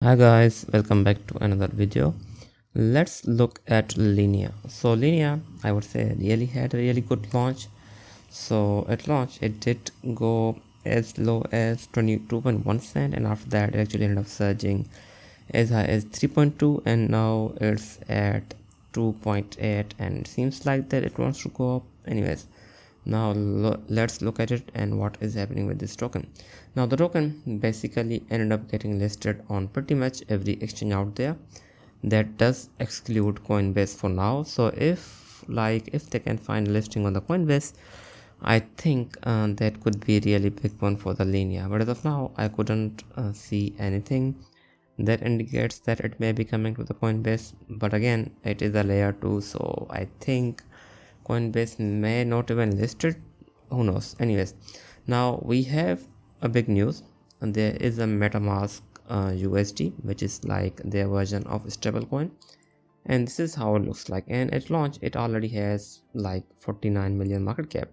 Hi guys, welcome back to another video. Let's look at Linea. So Linea, I would say, really had a really good launch. So at launch it did go as low as 22.1 cent, and after that it actually ended up surging as high as 3.2, and now it's at 2.8, and it seems like that it wants to go up anyways. Now let's look at it and what is happening with this token. Now the token basically ended up getting listed on pretty much every exchange out there. That does exclude Coinbase for now. So if they can find a listing on the Coinbase, I think that could be a really big one for the Linea. But as of now, I couldn't see anything that indicates that it may be coming to the Coinbase. But again, it is a layer 2, so I think Coinbase may not even list it. Who knows? Anyways, now we have a big news, and there is a MetaMask USD, which is like their version of stablecoin, and this is how it looks like. And at launch, it already has like 49 million market cap,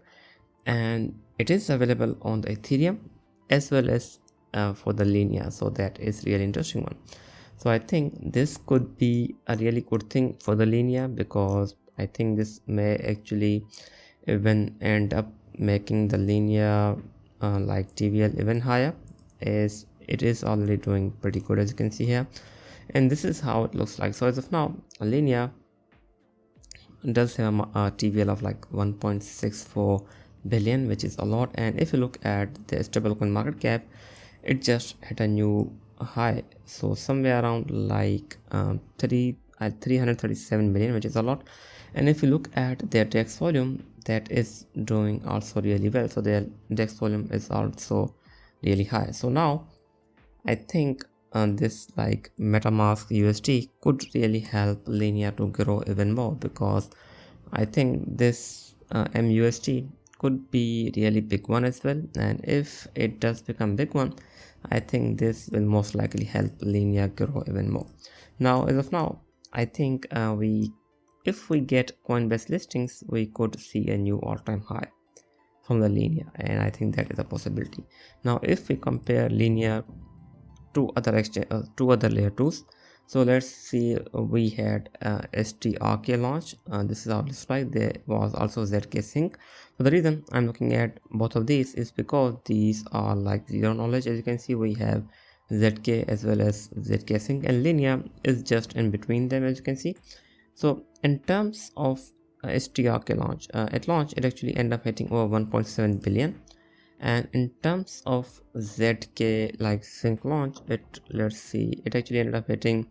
and it is available on the Ethereum as well as for the Linea. So that is really interesting one. So I think this could be a really good thing for the Linea, because I think this may actually even end up making the Linea like TVL even higher, as it is already doing pretty good, as you can see here. And this is how it looks like. So as of now, Linea does have a TVL of like 1.64 billion, which is a lot. And if you look at the stablecoin market cap, it just hit a new high, so somewhere around like 337 million, which is a lot. And if you look at their DEX volume, that is doing also really well. So their DEX volume is also really high. So now I think this like MetaMask USD could really help Linea to grow even more, because I think this MUSD could be really big one as well. And if it does become big one, I think this will most likely help Linea grow even more. Now as of now, I think if we get Coinbase listings, we could see a new all-time high from the Linea, and I think that is a possibility. Now if we compare Linea to other layer 2s, so let's see, we had STRK launch. This is how it looks like. There was also ZK Sync. So the reason I'm looking at both of these is because these are like zero knowledge. As you can see, we have ZK as well as ZK Sync, and Linea is just in between them, as you can see. So in terms of STRK launch, at launch it actually ended up hitting over 1.7 billion. And in terms of ZK like sync launch, let's see, it actually ended up hitting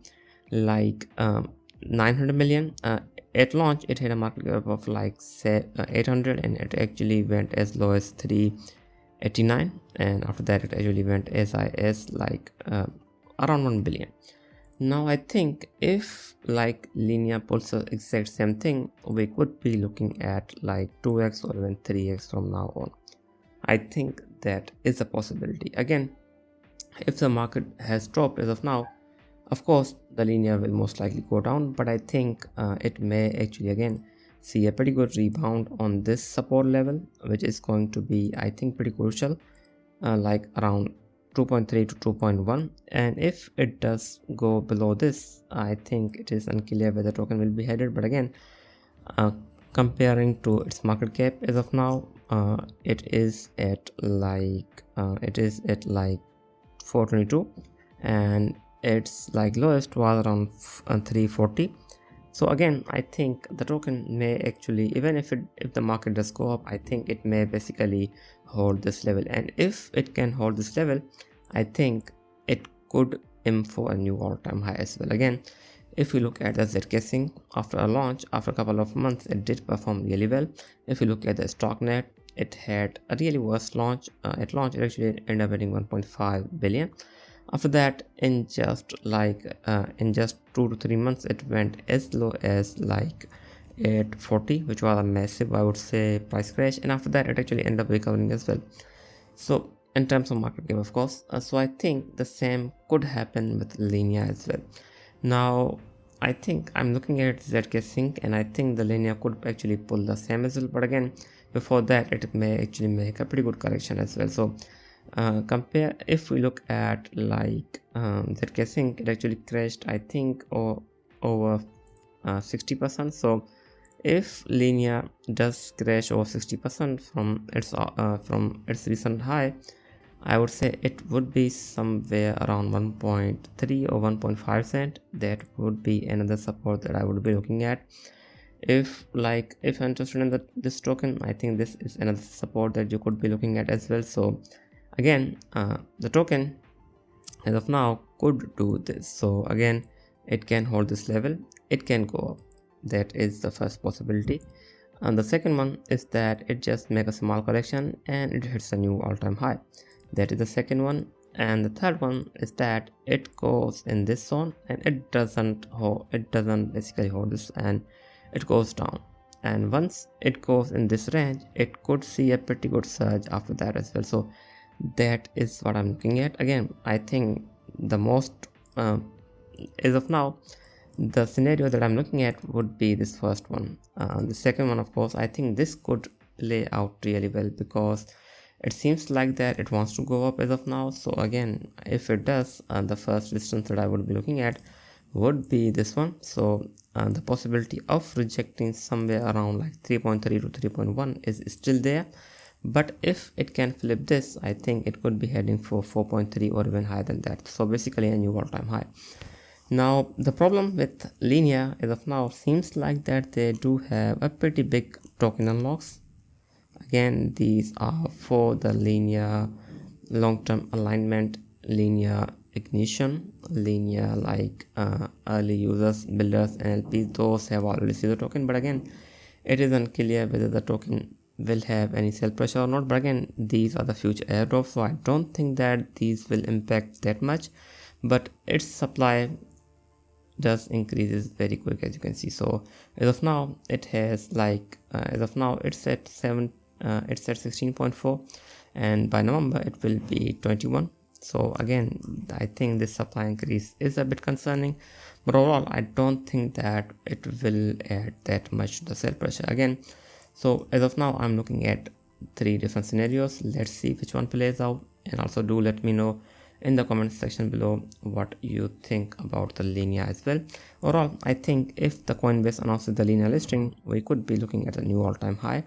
like 900 million. At launch it hit a market cap of like 800, and it actually went as low as 389, and after that it actually went as high as like around 1 billion. Now I think if like Linea pulls the exact same thing, we could be looking at like 2x or even 3x from now on. I think that is a possibility. Again, if the market has dropped as of now, of course the Linea will most likely go down, but I think it may actually again see a pretty good rebound on this support level, which is going to be, I think, pretty crucial, like around 2.3 to 2.1. And if it does go below this, I think it is unclear where the token will be headed. But again, comparing to its market cap as of now, it is at like 422, and its like lowest was around 340. So again, I think the token may actually, even if the market does go up, I think it may basically hold this level. And if it can hold this level, I think it could aim for a new all-time high as well. Again, if you look at the ZK Sync, after a launch, after a couple of months, it did perform really well. If you look at the Stocknet, it had a really worse launch. At launch, it actually ended up hitting 1.5 billion. After that, in just 2 to 3 months, it went as low as like 840, which was a massive, I would say, price crash. And after that, it actually ended up recovering as well. So in terms of market cap, of course, so I think the same could happen with Linea as well. Now I think I'm looking at ZK Sync, and I think the Linea could actually pull the same as well. But again, before that, it may actually make a pretty good correction as well. So Compare if we look at like that casing, it actually crashed I think or over 60%. So if Linea does crash over 60% from its recent high, I would say it would be somewhere around 1.3 or 1.5 cent. That would be another support that I would be looking at. If I'm interested in this token, I think this is another support that you could be looking at as well. So again, the token as of now could do this. So again, it can hold this level, it can go up. That is the first possibility. And the second one is that it just make a small correction and it hits a new all-time high. That is the second one. And the third one is that it goes in this zone and it doesn't basically hold this, and it goes down. And once it goes in this range, it could see a pretty good surge after that as well. So that is what I'm looking at. Again, I think the most as of now, the scenario that I'm looking at would be this first one. The second one, of course, I think this could play out really well because it seems like that it wants to go up as of now. So again, if it does, the first distance that I would be looking at would be this one. So the possibility of rejecting somewhere around like 3.3 to 3.1 is still there. But if it can flip this, I think it could be heading for 4.3 or even higher than that. So basically a new all-time high. Now the problem with Linea as of now seems like that they do have a pretty big token unlocks. Again, these are for the Linea long-term alignment, Linea ignition, Linea like early users, builders, NLPs. Those have already received the token, but again, it is unclear whether the token will have any sell pressure or not. But again, these are the future airdrops, so I don't think that these will impact that much, but its supply does increases very quick, as you can see. So as of now it has like as of now it's at 16.4, and by November it will be 21. So again, I think this supply increase is a bit concerning, but overall I don't think that it will add that much to the sell pressure again. So as of now, I'm looking at 3 different scenarios. Let's see which one plays out, and also do let me know in the comment section below what you think about the Linea as well. Overall, I think if the Coinbase announces the Linea listing, we could be looking at a new all-time high.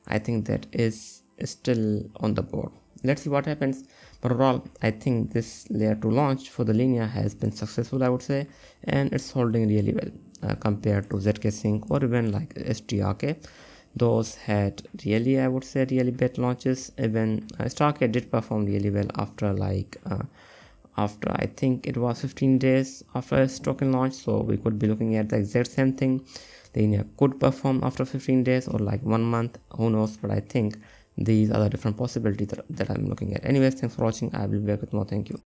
I think that is still on the board. Let's see what happens. But overall, I think this layer 2 launch for the Linea has been successful, I would say, and it's holding really well compared to ZK Sync or even like STRK. Those had really, I would say, really bad launches. Even Stargate did perform really well after after I think it was 15 days after its token launch. So we could be looking at the exact same thing. Linea could perform after 15 days or like 1 month, who knows. But I think these are the different possibilities that I'm looking at. Anyways, thanks for watching. I will be back with more. Thank you.